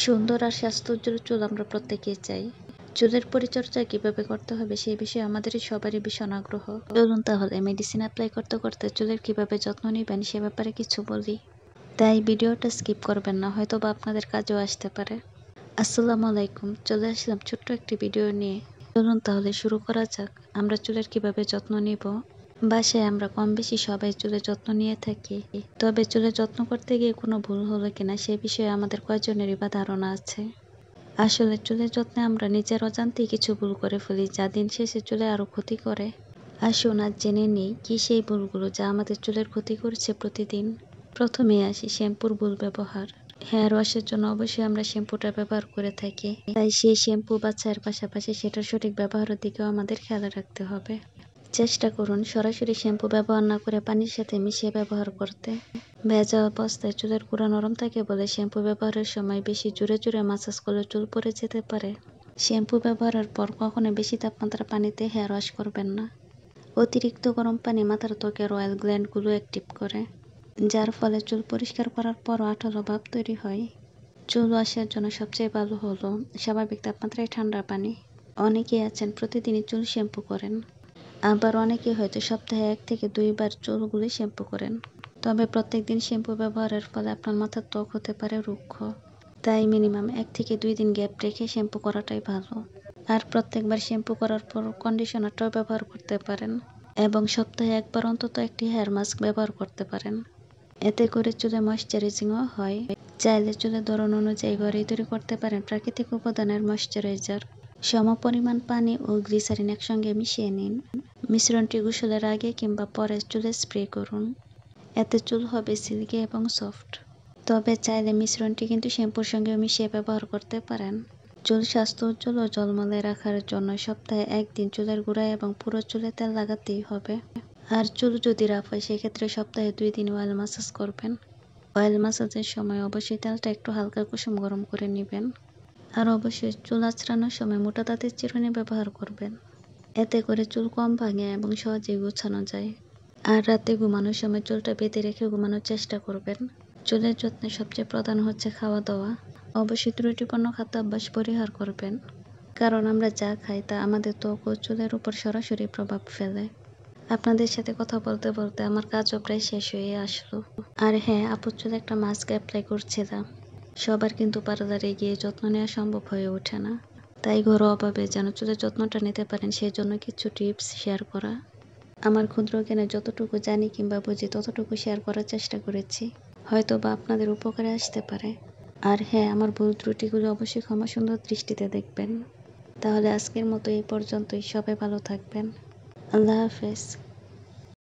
সুন্দর আর স্বাস্থ্যোজ্জ্বল চুল আমরা প্রত্যেকেই চাই। চুলের পরিচর্যা কিভাবে করতে হবে সেই বিষয়ে আমাদের সবারই ভীষণ আগ্রহ। চলুন তাহলে মেডিসিন অ্যাপ্লাই করতে করতে চুলের কিভাবে যত্ন নিবেন সে ব্যাপারে কিছু বলি। তাই ভিডিওটা স্কিপ করবেন না, হয়তো বা আপনাদের কাজেও আসতে পারে। আসসালামু আলাইকুম, চলে আসলাম ছোট্ট একটি ভিডিও নিয়ে। চলুন তাহলে শুরু করা যাক। আমরা চুলের কিভাবে যত্ন নিব। বাসায় আমরা কম বেশি সবাই চুলের যত্ন নিয়ে থাকি, তবে চুলের যত্ন করতে গিয়ে কোনো ভুল হলো কিনা সে বিষয়ে আমাদের কয়জনেরই বা ধারণা আছে। আসলে চুলের যত্নে আমরা নিজের অজান্তেই কিছু ভুল করে ফেলি, যা দিন শেষে চুলে আরো ক্ষতি করে। আসুন আজ জেনে নিই কি সেই ভুলগুলো যা আমাদের চুলের ক্ষতি করছে প্রতিদিন। প্রথমে আসি শ্যাম্পুর ভুল ব্যবহার। হেয়ার ওয়াশের জন্য অবশ্যই আমরা শ্যাম্পুটা ব্যবহার করে থাকি, তাই সেই শ্যাম্পু বাছাইয়ের পাশাপাশি সেটার সঠিক ব্যবহারের দিকেও আমাদের খেয়াল রাখতে হবে। চেষ্টা করুন সরাসরি শ্যাম্পু ব্যবহার না করে পানির সাথে মিশিয়ে ব্যবহার করতে। ভেজা অবস্থায় চুলের গুঁড়া নরম থাকে বলে শ্যাম্পু ব্যবহারের সময় বেশি জোরে জোরে মাসাজ করলে চুল পড়ে যেতে পারে। শ্যাম্পু ব্যবহারের পর কখনো বেশি তাপমাত্রা পানিতে হেয়ার ওয়াশ করবেন না। অতিরিক্ত গরম পানি মাথার ত্বকের অয়েল গ্ল্যান্ডগুলো অ্যাক্টিভ করে, যার ফলে চুল পরিষ্কার করার পরও আঠালো ভাব তৈরি হয়। চুল ওয়াশের জন্য সবচেয়ে ভালো হলো স্বাভাবিক তাপমাত্রায় ঠান্ডা পানি। অনেকেই আছেন প্রতিদিনই চুল শ্যাম্পু করেন, আবার অনেকে হয়তো সপ্তাহে 1 থেকে 2 বার চুলগুলি শ্যাম্পু করেন। তবে প্রত্যেকদিন শ্যাম্পু ব্যবহারের ফলে আপনার মাথার ত্বক হতে পারে রুক্ষ, তাই মিনিমাম 1 থেকে 2 দিন গ্যাপ রেখে শ্যাম্পু করাটাই ভালো। আর প্রত্যেকবার শ্যাম্পু করার পর কন্ডিশনারটাও ব্যবহার করতে পারেন, এবং সপ্তাহে একবার অন্তত একটি হেয়ার মাস্ক ব্যবহার করতে পারেন। এতে করে চুলে ময়শ্চারাইজিংও হয়। চাইলে চুলের ধরন অনুযায়ী ঘরেই তৈরি করতে পারেন প্রাকৃতিক উপাদানের ময়শ্চারাইজার। সমপরিমাণ পানি ও গ্লিসারিন একসঙ্গে মিশিয়ে নিন। মিশ্রণটি গোসলের আগে কিংবা পরে চুলে স্প্রে করুন। এতে চুল হবে সিল্কি এবং সফট। তবে চাইলে মিশ্রণটি কিন্তু শ্যাম্পুর সঙ্গেও মিশিয়ে ব্যবহার করতে পারেন। চুল স্বাস্থ্য উজ্জ্বল ও ঝলমলে রাখার জন্য সপ্তাহে 1 দিন চুলের গোড়ায় এবং পুরো চুলে তেল লাগাতেই হবে। আর চুল যদি রাফ হয় সেক্ষেত্রে সপ্তাহে 2 দিন অয়েল মাসাজ করবেন। অয়েল মাসাজের সময় অবশ্যই তেলটা একটু হালকা কুসুম গরম করে নেবেন। আর অবশ্যই চুল আঁচড়ানোর সময় মোটা দাঁতের চিরুনি ব্যবহার করবেন। এতে করে চুল কম ভাঙে এবং সহজেই গোছানো যায়। আর রাতে ঘুমানোর সময় চুলটা বেঁধে রেখে ঘুমানোর চেষ্টা করবেন। চুলের যত্নে সবচেয়ে প্রধান হচ্ছে খাওয়া দাওয়া। অবশ্যই ত্রুটিপূর্ণ খাদ্যাভ্যাস পরিহার করবেন, কারণ আমরা যা খাই তা আমাদের ত্বক ও চুলের উপর সরাসরি প্রভাব ফেলে। আপনাদের সাথে কথা বলতে বলতে আমার কাজও প্রায় শেষ হয়ে আসলো। আর হ্যাঁ, আপুর চুলে একটা মাস্ক অ্যাপ্লাই করছিলাম। সবার কিন্তু পার্লারে গিয়ে যত্ন নেওয়া সম্ভব হয়ে ওঠে না, তাই ঘরোয়াভাবে যেন চুলের যত্নটা নিতে পারেন সেই জন্য কিছু টিপস শেয়ার করা। আমার ক্ষুদ্র জ্ঞানে যতটুকু জানি কিংবা বুঝি ততটুকু শেয়ার করার চেষ্টা করেছি, হয়তো বা আপনাদের উপকারে আসতে পারে। আর হ্যাঁ, আমার ভুল ত্রুটিগুলো অবশ্যই ক্ষমা সুন্দর দৃষ্টিতে দেখবেন। তাহলে আজকের মতো এই পর্যন্তই। সবাই ভালো থাকবেন। আল্লাহ হাফেজ।